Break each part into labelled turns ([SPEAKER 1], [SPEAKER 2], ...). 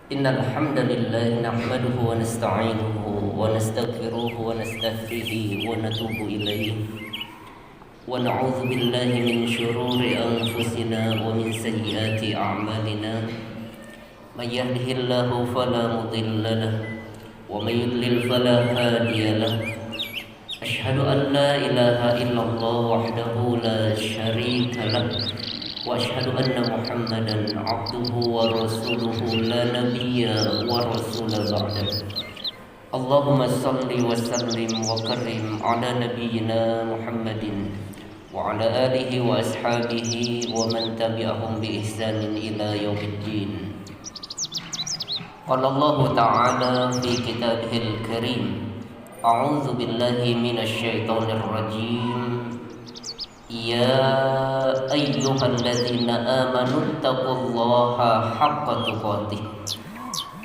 [SPEAKER 1] إن الحمد لله نحمده ونستعينه ونستغفره ونستهديه ونتوب إليه ونعوذ بالله من شرور أنفسنا ومن سيئات أعمالنا من يهده الله فلا مضل له ومن يضلل فلا هادي له أشهد أن لا إله إلا الله وحده لا شريك له وأشهد أن محمدا عبده ورسوله لا نبي ورسول بعده اللهم صل وسلم وكرم على نبينا محمد وعلى آله وأصحابه ومن تبعهم بإحسان إلى يوم الدين. قال الله تعالى في كتابه الكريم أعوذ بالله من الشيطان الرجيم يا أيها الذين آمنوا اتقوا الله حق تقاته.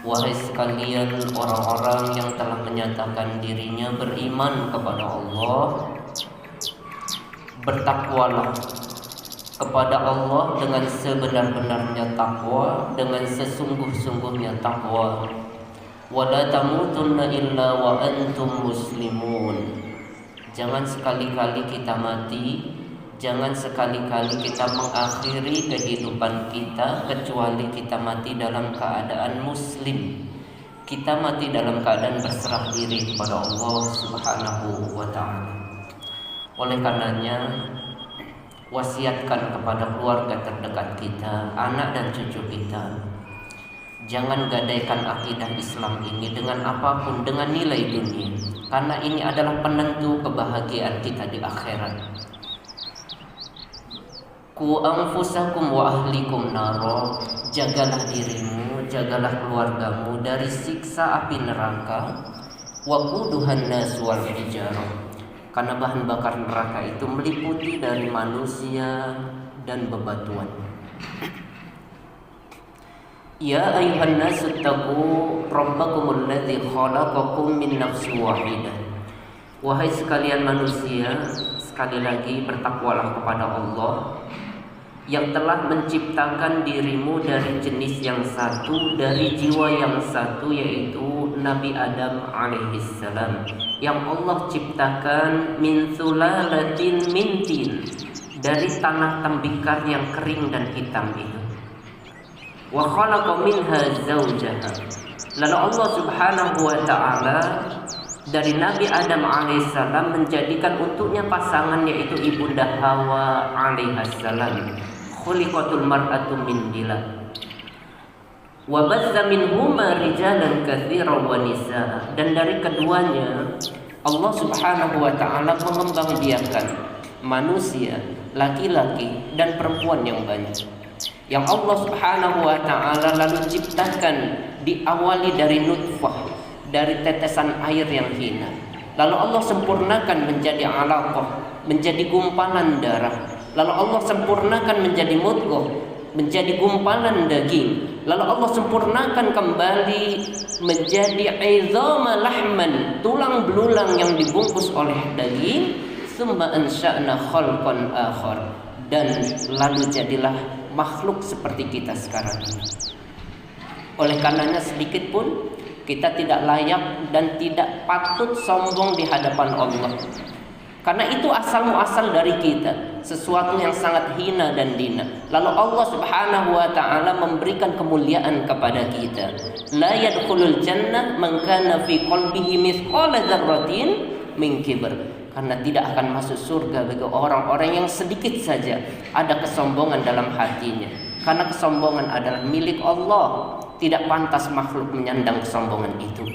[SPEAKER 1] Wahai sekalian orang-orang yang telah menyatakan dirinya beriman kepada Allah, bertakwalah kepada Allah dengan sebenar-benarnya takwa, dengan sesungguh-sungguhnya takwa. Wala tamutunna illa wa antum muslimun. Jangan sekali-kali kita mati, jangan sekali-kali kita mengakhiri kehidupan kita kecuali kita mati dalam keadaan muslim. Kita mati dalam keadaan berserah diri kepada Allah Subhanahu wa ta'ala. Oleh karenanya, wasiatkan kepada keluarga terdekat kita, anak dan cucu kita, jangan gadaikan akidah Islam ini dengan apapun, dengan nilai dunia, karena ini adalah penentu kebahagiaan kita di akhirat. Ku anfusakum wa ahlikum naro. Jagalah dirimu, jagalah keluargamu dari siksa api neraka. Wa quduhan nas wal hijarah. Karena bahan bakar neraka itu meliputi dari manusia dan bebatuan. Ya ayuhan nas ittaqu rabbakumul ladzi khalaqakum min nafsin wahidah. Wahai sekalian manusia, sekali lagi bertakwalah kepada Allah yang telah menciptakan dirimu dari jenis yang satu, dari jiwa yang satu, yaitu Nabi Adam alaihissalam, yang Allah ciptakan min sulalatin min tin, dari tanah tembikar yang kering dan hitam itu. Wa khalaqa minha zawjaha. Lalu Allah Subhanahu wa ta'ala dari Nabi Adam alaihissalam menjadikan untuknya pasangan, yaitu ibunda Hawa alaihissalam. Khuliqatul mar'atu min dilal. Wa batha minhuma rijalan katsiran wa nisaa. Dan dari keduanya Allah Subhanahu wa ta'ala mengembangbiakan manusia, laki-laki dan perempuan yang banyak. Yang Allah Subhanahu wa ta'ala lalu ciptakan diawali dari nutfah, dari tetesan air yang hina. Lalu Allah sempurnakan menjadi alaqah, menjadi gumpalan darah. Lalu Allah sempurnakan menjadi mudghah, menjadi gumpalan daging. Lalu Allah sempurnakan kembali menjadi izama lahman, tulang belulang yang dibungkus oleh daging. Tsumma ansha'na khalqan akhar. Dan lalu jadilah makhluk seperti kita sekarang ini. Oleh karenanya sedikit pun kita tidak layak dan tidak patut sombong di hadapan Allah. Karena itu asal muasal dari kita, sesuatu yang sangat hina dan dina. Lalu Allah Subhanahu wa ta'ala memberikan kemuliaan kepada kita. La yadkhulul jannah man kana fi qalbihi mithqala dzarratin min kibr. Karena tidak akan masuk surga bagi orang-orang yang sedikit saja ada kesombongan dalam hatinya. Karena kesombongan adalah milik Allah, tidak pantas makhluk menyandang kesombongan itu.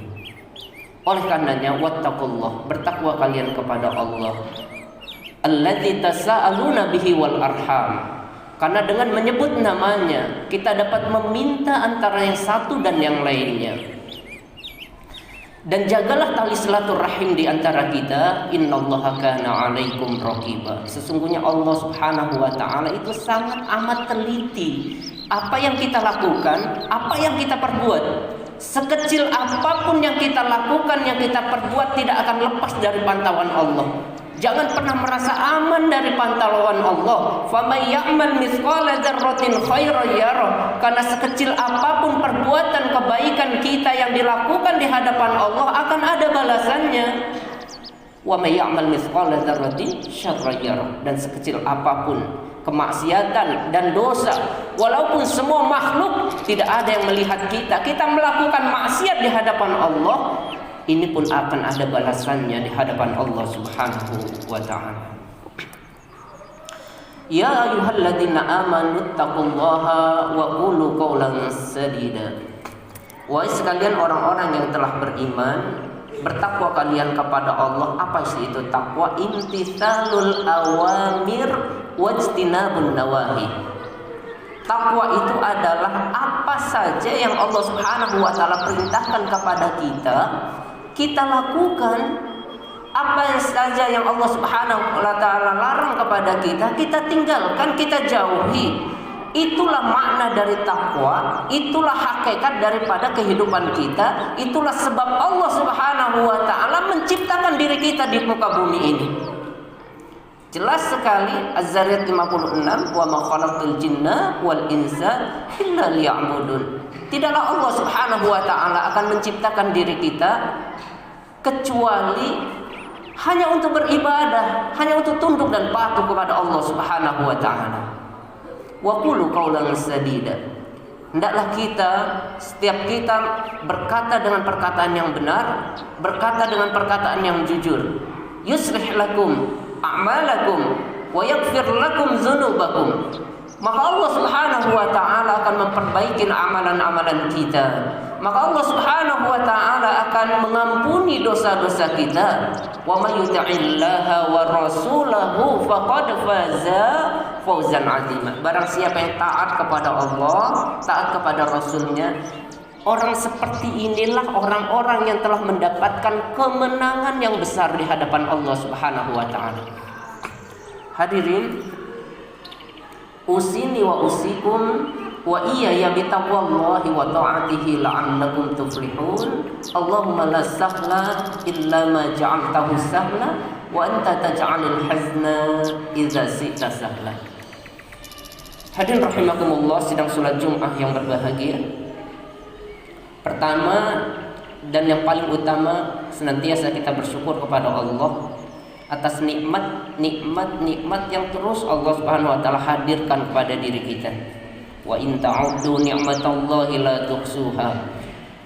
[SPEAKER 1] Oleh karenanya wattaqullah, bertakwa kalian kepada Allah. Alladzi tasaaluna bihi wal arham. Karena dengan menyebut namanya kita dapat meminta antara yang satu dan yang lainnya. Dan jagalah tali silaturahim di antara kita. Innallaha kana 'alaikum raqiba. Sesungguhnya Allah Subhanahu wa ta'ala itu sangat amat teliti apa yang kita lakukan, apa yang kita perbuat. Sekecil apapun yang kita lakukan, yang kita perbuat, tidak akan lepas dari pantauan Allah. Jangan pernah merasa aman dari pantauan Allah. Faman ya'mal mithqala dzarratin khairan yarah. Karena sekecil apapun perbuatan kebaikan kita yang dilakukan di hadapan Allah akan ada balasannya. Wa may ya'mal mithqala dzarratin syarran yarah. Dan sekecil apapun kemaksiatan dan dosa, walaupun semua makhluk tidak ada yang melihat kita melakukan maksiat di hadapan Allah, ini pun akan ada balasannya di hadapan Allah Subhanahu wa ta'ala. Ya ayyuhalladzina amanu taqullaha wa qulu qawlan sadida. Wahai sekalian orang-orang yang telah beriman, bertakwa kalian kepada Allah. Apa sih itu takwa? Imtithalul awamir wajtinabun nawahi. Takwa itu adalah apa saja yang Allah Subhanahu wa ta'ala perintahkan kepada kita lakukan. Apa yang saja yang Allah Subhanahu wa ta'ala larang kepada kita tinggalkan, kita jauhi. Itulah makna dari takwa, itulah hakikat daripada kehidupan kita, itulah sebab Allah Subhanahu wa ta'ala menciptakan diri kita di muka bumi ini. Jelas sekali Az-Zariyat 56, wa ma khalaqtul jinna wal insa illa liya'budun. Tidaklah Allah Subhanahu wa ta'ala akan menciptakan diri kita kecuali hanya untuk beribadah, hanya untuk tunduk dan patuh kepada Allah Subhanahu wa ta'ala. Wa qulu qawlan sadida. Hendaklah setiap kita berkata dengan perkataan yang benar, berkata dengan perkataan yang jujur. Yuslih lakum a'malakum wa yaghfir lakum dzunubakum. Maka Allah Subhanahu wa ta'ala akan memperbaiki amalan-amalan kita. Maka Allah Subhanahu wa ta'ala akan mengampuni dosa-dosa kita. Wa may yuti'illaha wa rasulahu faqad faza fawzan 'azima. Barang siapa yang taat kepada Allah, taat kepada Rasulnya, orang seperti inilah orang-orang yang telah mendapatkan kemenangan yang besar di hadapan Allah Subhanahu wa ta'ala. Hadirin, usini wa usikum wa iyaya bitaqwallahi wa ta'atihi la'allakum tuflihun. Allahumma la sahla illa ma ja'altahu sahla wa anta taj'alul hazna idza syi'ta sahla. Hadirin rahimakumullah, sidang salat Jumat yang berbahagia. Pertama dan yang paling utama, senantiasa kita bersyukur kepada Allah atas nikmat yang terus Allah Subhanahu wa ta'ala hadirkan kepada diri kita. Wa in ta'uddu ni'matallahi la tuhsuha.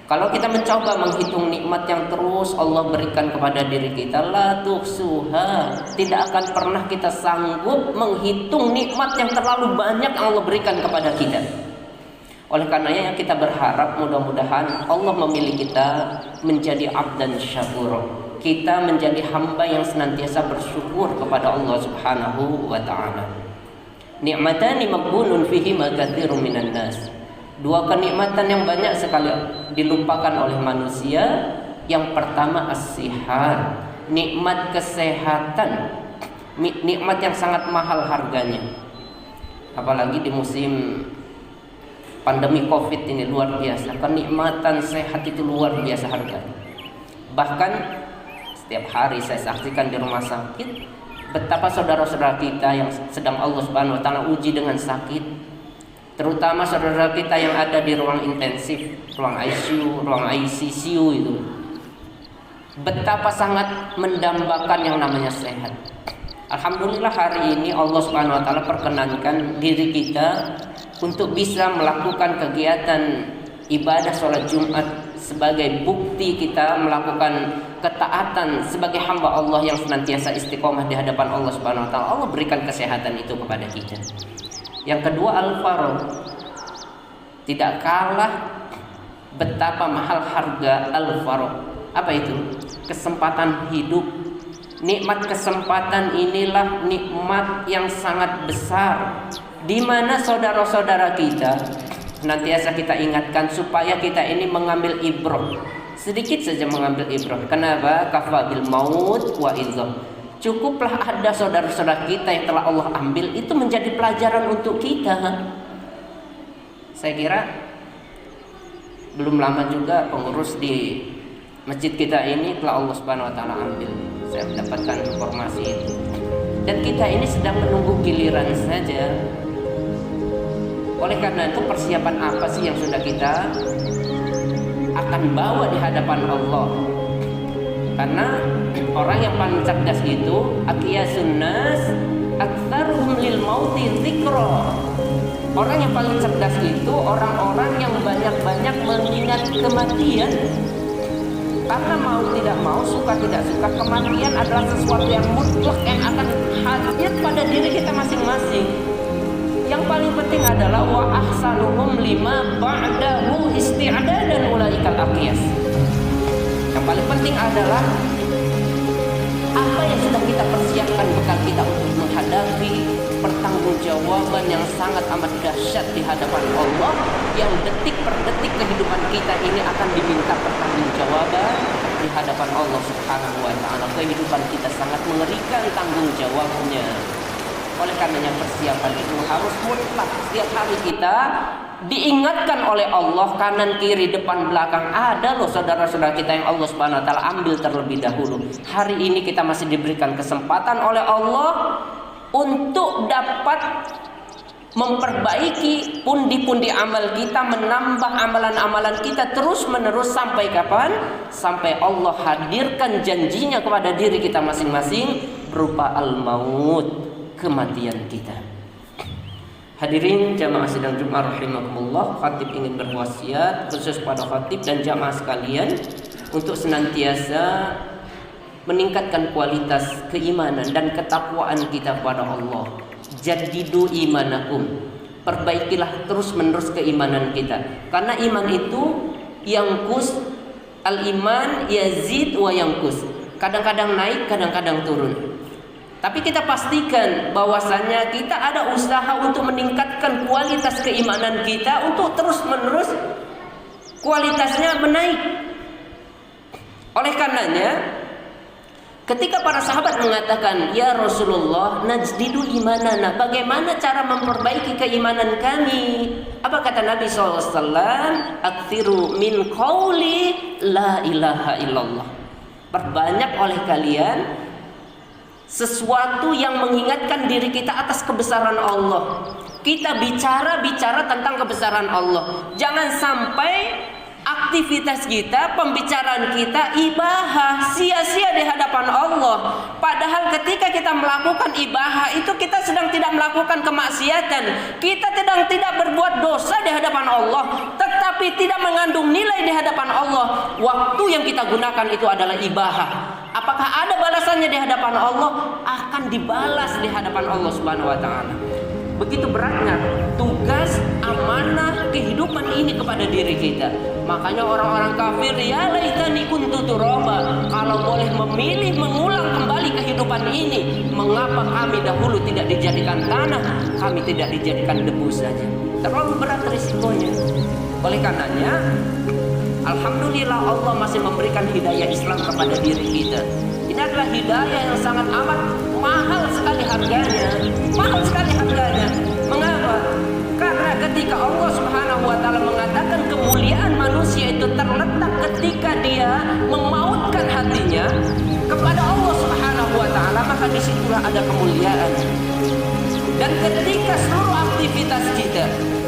[SPEAKER 1] Kalau kita mencoba menghitung nikmat yang terus Allah berikan kepada diri kita, la tuhsuha, tidak akan pernah kita sanggup menghitung nikmat yang terlalu banyak yang Allah berikan kepada kita. Oleh karenanya kita berharap mudah-mudahan Allah memilih kita menjadi abdan syakur. Kita menjadi hamba yang senantiasa bersyukur kepada Allah Subhanahu wa ta'ala. Ni'matani maghbunun fihi ma katsirun minan nas. Dua kenikmatan yang banyak sekali dilupakan oleh manusia. Yang pertama as-sihat, nikmat kesehatan, nikmat yang sangat mahal harganya. Apalagi di musim pandemi Covid ini luar biasa. Kenikmatan sehat itu luar biasa harganya. Bahkan setiap hari saya saksikan di rumah sakit betapa saudara-saudara kita yang sedang Allah Subhanahu wa ta'ala uji dengan sakit, terutama saudara kita yang ada di ruang intensif, ruang ICU, ruang ICCU itu, betapa sangat mendambakan yang namanya sehat. Alhamdulillah hari ini Allah Subhanahu wa ta'ala perkenankan diri kita untuk bisa melakukan kegiatan ibadah sholat Jumat sebagai bukti kita melakukan ketaatan sebagai hamba Allah yang senantiasa istiqomah di hadapan Allah Subhanahu wa ta'ala. Allah berikan kesehatan itu kepada kita. Yang kedua al-faragh. Tidak kalah betapa mahal harga al-faragh. Apa itu? Kesempatan hidup. Nikmat kesempatan inilah nikmat yang sangat besar, di mana saudara-saudara kita senantiasa kita ingatkan supaya kita ini mengambil ibrah. Sedikit saja mengambil ibrah. Kenapa? Kafabil maut wa idzah. Cukuplah ada saudara-saudara kita yang telah Allah ambil, itu menjadi pelajaran untuk kita. Saya kira belum lama juga pengurus di masjid kita ini telah Allah Subhanahu wa ta'ala ambil. Saya mendapatkan informasi itu. Dan kita ini sedang menunggu giliran saja. Oleh karena itu, persiapan apa sih yang sudah kita akan bawa di hadapan Allah? Karena orang yang paling cerdas itu aqiyasun nas aktsaruhum lil mauti dzikra. Orang yang paling cerdas itu orang-orang yang banyak-banyak mengingat kematian. Karena mau tidak mau, suka tidak suka, kematian adalah sesuatu yang mutlak yang akan hadir pada diri kita masing-masing. Yang paling penting adalah wa ahsanuhum lima ba'dahu isti'dadan ulaikal aqyas. Yang paling penting adalah apa yang sudah kita persiapkan bekal kita untuk menghadapi pertanggungjawaban yang sangat amat dahsyat di hadapan Allah, yang detik per detik kehidupan kita ini akan diminta pertanggungjawaban di hadapan Allah Subhanahu wa taala. Kehidupan kita sangat mengerikan tanggung jawabnya. Oleh karenanya persiapan itu harus mutlak. Setiap hari kita diingatkan oleh Allah, kanan kiri depan belakang. Ada loh saudara-saudara kita yang Allah Subhanahu wa taala ambil terlebih dahulu. Hari ini kita masih diberikan kesempatan oleh Allah untuk dapat memperbaiki pundi-pundi amal kita, menambah amalan-amalan kita terus menerus sampai kapan? Sampai Allah hadirkan janjinya kepada diri kita masing-masing berupa al-maut, kematian kita. Hadirin jamaah sidang Jumat rahimakumullah, khatib ingin berwasiat khusus pada khatib dan jamaah sekalian untuk senantiasa meningkatkan kualitas keimanan dan ketakwaan kita kepada Allah. Jadidu imanakum, perbaikilah terus menerus keimanan kita, karena iman itu yangkus, al iman yazid wa yangkus, kadang-kadang naik kadang-kadang turun. Tapi kita pastikan bahwasanya kita ada usaha untuk meningkatkan kualitas keimanan kita untuk terus menerus kualitasnya menaik. Oleh karenanya ketika para sahabat mengatakan, ya Rasulullah, najdidu imanana, bagaimana cara memperbaiki keimanan kami? Apa kata Nabi SAW? Aktsiru min qauli la ilaha illallah. Perbanyak oleh kalian sesuatu yang mengingatkan diri kita atas kebesaran Allah. Kita bicara tentang kebesaran Allah. Jangan sampai aktivitas kita, pembicaraan kita ibahah, sia-sia di hadapan Allah. Padahal ketika kita melakukan ibahah itu kita sedang tidak melakukan kemaksiatan. Kita sedang tidak berbuat dosa di hadapan Allah, tetapi tidak mengandung nilai di hadapan Allah. Waktu yang kita gunakan itu adalah ibahah. Apakah ada balasannya di hadapan Allah? Akan dibalas di hadapan Allah Subhanahu wa taala. Begitu beratnya tugas amanah kehidupan ini kepada diri kita. Makanya orang-orang kafir, ya laitani kuntu turaba, kalau boleh memilih mengulang kembali kehidupan ini, mengapa kami dahulu tidak dijadikan tanah, kami tidak dijadikan debu saja. Terlalu berat risikonya. Oleh karenanya alhamdulillah Allah masih memberikan hidayah Islam kepada diri kita. Ini adalah hidayah yang sangat amat mahal sekali harganya. Mahal sekali harganya. Mengapa? Karena ketika Allah Subhanahu wa taala mengatakan kemuliaan manusia itu terletak ketika dia memautkan hatinya kepada Allah Subhanahu wa taala, maka disitulah ada kemuliaan. Dan ketika seluruh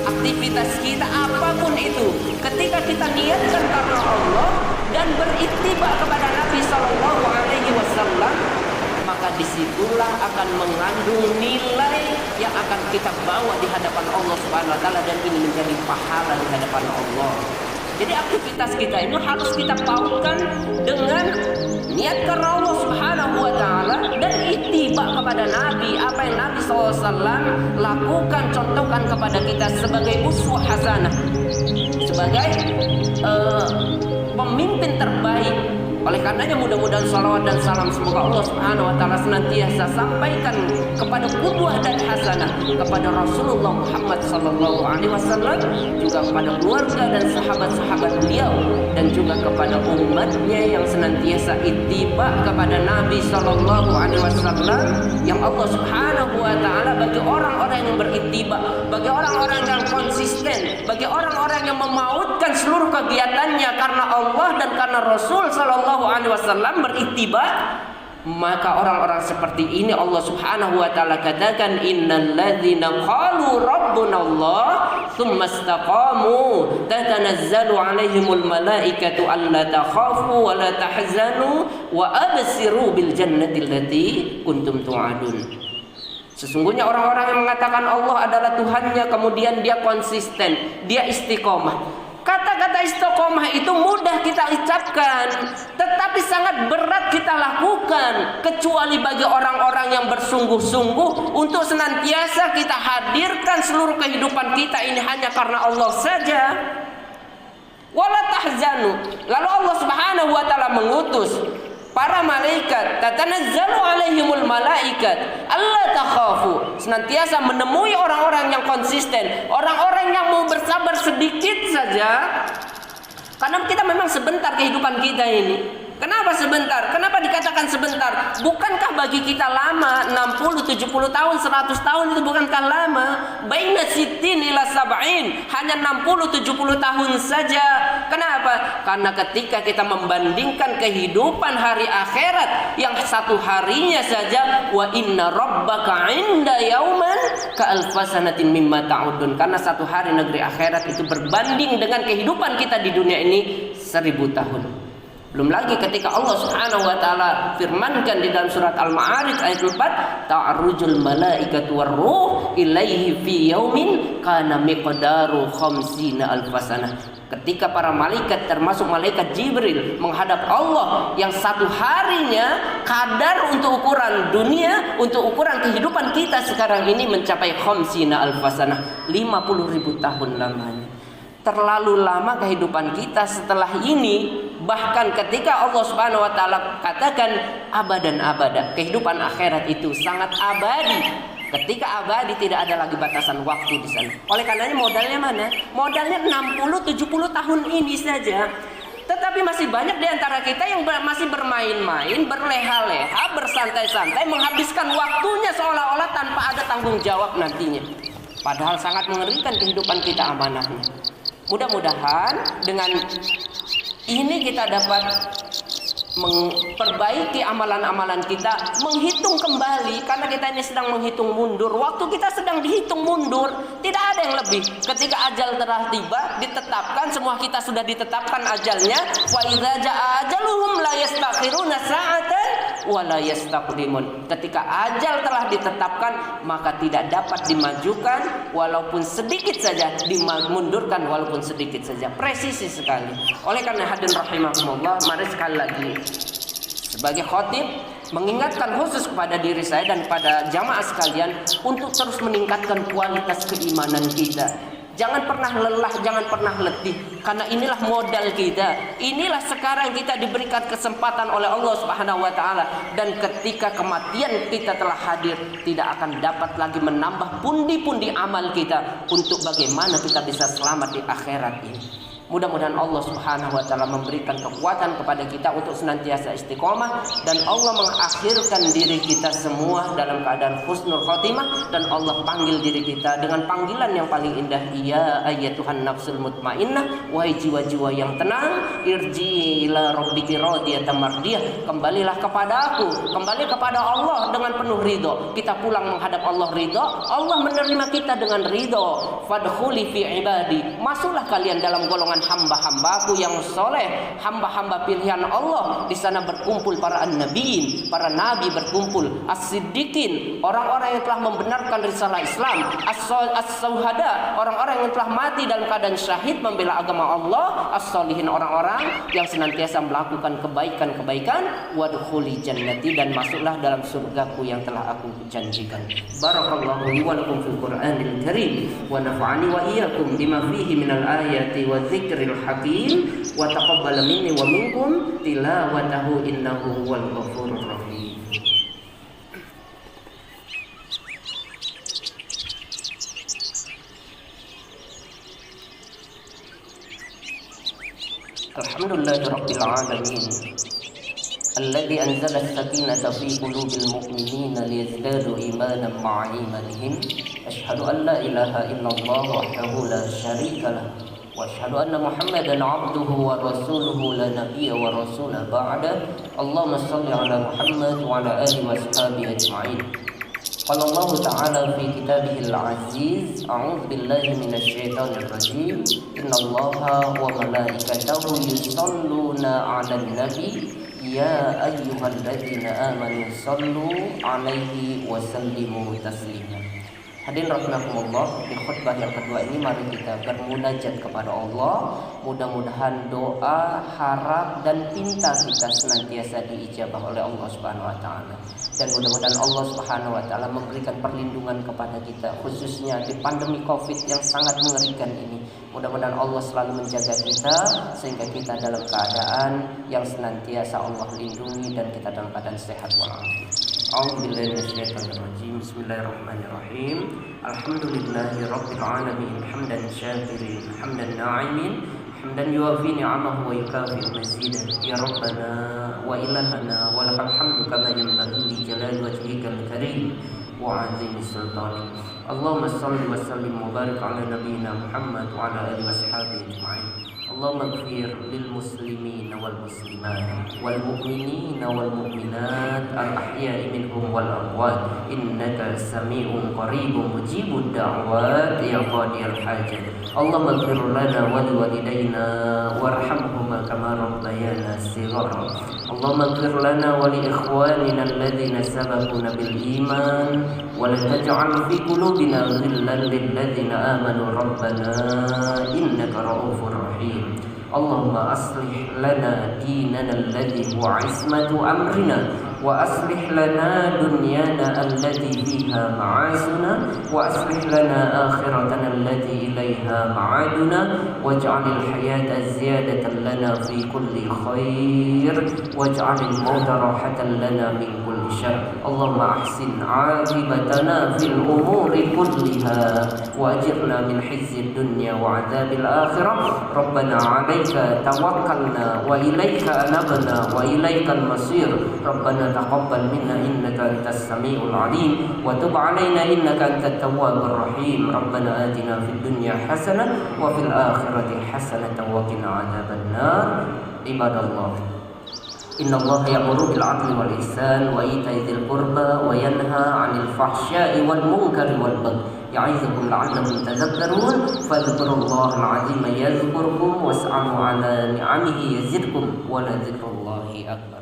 [SPEAKER 1] aktivitas kita apapun itu, ketika kita niatkan karena Allah dan berittiba kepada Nabi Sallallahu Alaihi Wasallam, maka disitulah akan mengandung nilai yang akan kita bawa di hadapan Allah Subhanahu Wa Taala, dan ini menjadi pahala di hadapan Allah. Jadi aktivitas kita ini harus kita pautkan dengan niat karena Allah Subhanahu wa taala dan ittiba kepada Nabi. Apa yang Nabi SAW lakukan, contohkan kepada kita sebagai uswah hasanah, sebagai pemimpin terbaik. Oleh karenanya mudah-mudahan salawat dan salam semoga Allah Subhanahu wa taala senantiasa sampaikan kepada qudwah dan hasanah kepada Rasulullah Muhammad sallallahu alaihi wasallam, juga kepada keluarga dan sahabat-sahabat beliau, dan juga kepada umatnya yang senantiasa ittiba kepada Nabi sallallahu alaihi wasallam, yang Allah Subhanahu wa taala bagi orang-orang yang berittiba, bagi orang-orang yang konsisten, bagi orang-orang yang memautkan seluruh kegiatannya karena Allah dan karena Rasul sallallahu alaihi wasallam, berittiba, Maka orang-orang seperti ini Allah Subhanahu wa taala katakan innal ladzina qalu rabbunallah tsumma istaqamu tatanazzalu alaihimul malaikatu alla takhafu wa la tahzanu wa absiru bil jannati allati kuntum tu'adun. Sesungguhnya orang-orang yang mengatakan Allah adalah Tuhannya, kemudian dia konsisten, dia istiqomah. Kata-kata istiqomah itu mudah kita ucapkan, tetapi sangat berat kita lakukan, kecuali bagi orang-orang yang bersungguh-sungguh untuk senantiasa kita hadirkan seluruh kehidupan kita ini hanya karena Allah saja. Wala tahzanu. Lalu Allah Subhanahu wa taala mengutus para malaikat, tatanazzalu alaihimul malaikat alla takhafu, senantiasa menemui orang-orang yang konsisten, orang-orang yang mau bersabar sedikit saja, karena kita memang sebentar kehidupan kita ini. Kenapa sebentar? Kenapa dikatakan sebentar? Bukankah bagi kita lama? 60, 70 tahun, 100 tahun itu bukankah lama? Baina sittin ila sab'in, hanya 60, 70 tahun saja. Kenapa? Karena ketika kita membandingkan kehidupan hari akhirat yang satu harinya saja, wa inna rabbaka 'inda yauman ka alfasanatin mimma ta'udun. Karena satu hari negeri akhirat itu berbanding dengan kehidupan kita di dunia ini 1000 tahun. Belum lagi ketika Allah Subhanahu wa taala firmankan di dalam surat Al-Ma'arij ayat 4, ta'rujul malaikatu war-ruh ilaihi fi yaumin kana miqdaru khamsina alfasanah. Ketika para malaikat termasuk malaikat Jibril menghadap Allah yang satu harinya kadar untuk ukuran dunia, untuk ukuran kehidupan kita sekarang ini mencapai khamsina alfasanah, 50.000 tahun lamanya. Terlalu lama kehidupan kita setelah ini. Bahkan ketika Allah Subhanahu wa taala katakan abadan abada, kehidupan akhirat itu sangat abadi. Ketika abadi tidak ada lagi batasan waktu di sana. Oleh karenanya modalnya mana? Modalnya 60 70 tahun ini saja. Tetapi masih banyak di antara kita yang masih bermain-main, berleha-leha, bersantai-santai, menghabiskan waktunya seolah-olah tanpa ada tanggung jawab nantinya. Padahal sangat mengerikan kehidupan kita amanahnya. Mudah-mudahan dengan ini kita dapat memperbaiki amalan-amalan kita, menghitung kembali, karena kita ini sedang menghitung mundur. Waktu kita sedang dihitung mundur, tidak ada yang lebih. Ketika ajal telah tiba, ditetapkan, semua kita sudah ditetapkan ajalnya. Wa idza jaa ajaluhum la yastakhiruna sa'atan wa la yastaqdimun. Ketika ajal telah ditetapkan, maka tidak dapat dimajukan walaupun sedikit saja, dimundurkan walaupun sedikit saja. Presisi sekali. Oleh karena hadirin rahimakumullah, mari sekali lagi sebagai khatib mengingatkan khusus kepada diri saya dan pada jamaah sekalian untuk terus meningkatkan kualitas keimanan kita. Jangan pernah lelah, jangan pernah letih, karena inilah modal kita. Inilah sekarang kita diberikan kesempatan oleh Allah Subhanahu wa taala, dan ketika kematian kita telah hadir, tidak akan dapat lagi menambah pundi-pundi amal kita untuk bagaimana kita bisa selamat di akhirat ini. Mudah-mudahan Allah Subhanahu wa taala memberikan kekuatan kepada kita untuk senantiasa istiqomah, dan Allah mengakhirkan diri kita semua dalam keadaan husnul khotimah, dan Allah panggil diri kita dengan panggilan yang paling indah, ya ayyatuhan nafsul mutmainnah, wahai jiwa-jiwa yang tenang, irji ila rabbiki radiyatan mardiyah, kembalilah kepada aku, kembali kepada Allah dengan penuh ridho. Kita pulang menghadap Allah ridho, Allah menerima kita dengan ridho. Fadkhuli fi ibadi, masuklah kalian dalam golongan hamba-hambaku yang soleh, hamba-hamba pilihan Allah. Di sana berkumpul para an-nabiin, para nabi berkumpul, as-siddiqin, orang-orang yang telah membenarkan risalah Islam, as-syuhada, orang-orang yang telah mati dalam keadaan syahid membela agama Allah, as-solihin, orang-orang yang senantiasa melakukan kebaikan-kebaikan, wadkhuli jannati, dan masuklah dalam surgaku yang telah aku janjikan. Barakallahu li wa lakum fil Qur'anil Karim, wa nafa'ani wa iyyakum bima fihi minal ayati wa dzikril hakim, wa taqabbal minni wa minkum tilawatahu innahu huwal ghafurur rahim. Alhamdulillahirabbil alamin, alladzi anzala as-sakinata fi qulubil mu'minina liyazdadu imanan ma'a imanihim. Asyhadu an la ilaha illallah wahdahu la syarika lah, وأشهد أن محمدا عبده ورسوله لا نبي ورسول بعده اللهم صل على محمد وعلى آله وصحبه أجمعين قال الله تعالى في كتابه العزيز أعوذ بالله من الشيطان الرجيم إن الله وملائكته يصلون على النبي يا أيها الذين آمنوا صلوا عليه وسلموا تسليما. Hadirin rahimakumullah, di khutbah yang kedua ini mari kita bermunajat kepada Allah. Mudah-mudahan doa, harap dan pinta kita senantiasa diijabah oleh Allah Subhanahu wa taala. Dan mudah-mudahan Allah Subhanahu wa taala memberikan perlindungan kepada kita khususnya di pandemi Covid yang sangat mengerikan ini. Mudah-mudahan Allah selalu menjaga kita sehingga kita dalam keadaan yang senantiasa Allah lindungi dan kita dalam keadaan sehat walafiat. A'udzubillahi minasyaitonir rajim. Bismillahirrahmanirrahim. Alhamdulillahirabbil alamin. Hamdan syakirin, hamdan na'imin, hamdan yuwafi ni'amahu wa yukafi'u mazidah. Ya Rabbana wa ilahana wa lakal hamdu kama yanbaghi li jalali wajhikal karim wa 'azimi sultanik. Allahumma shalli wa sallim wa barik ala nabiyyina Muhammad wa ala alihi washabihi ajma'in. Allahumma ighfir lil muslimin wal muslimat wal mu'minin wal mu'minat al ahya'i minhum wal amwat innaka sami'un qaribun mujibud da'wat ya qadiyal hajat. Allahumma ighfir lana wa liwalidayna warhamhuma kama rabbayana shighara. Allahumma ighfir lana wa li ikhwanina alladhina sabaquna bil iman wa la taj'al fi qulubina ghillan lil ladzina amanu rabbana innaka ra'ufur rahim. Allahumma aslih lana dinana alladhi huwa ismatu amrina wa aslih lana dunyana allati fiha ma'asuna wa aslih lana akhiratana allati ilaiha ma'aduna waj'alil hayata ziyadatan lana fi kulli khair waj'alil mauta rahatan lana min kulli syarr. Allahumma ahsin 'aqibatana fil umuri kulliha wa ajirna min khizyid dunya wa 'adzabil akhirah. Rabbana 'alaika tawakkalna wa ilaika anabna wa ilaikal masir. Rabbana taqabbal minna innaka antas samiul alim wa tub 'alaina innaka antat tawwabur rahim. Rabbana atina fid dunya hasanah wa fil akhirati hasanah wa qina 'adzabannar. Ibadallah, innallaha ya'muru bil 'adli wal ihsan wa ita'i dzil qurba wa yanha 'anil fahsya'i wal munkari wal baghi ya'izukum la'allakum tadhakkarun. Fadhkurullahal 'azima yadhkurkum was'alu 'ala ni'amihi yazidkum wa la dzikrullahi akbar.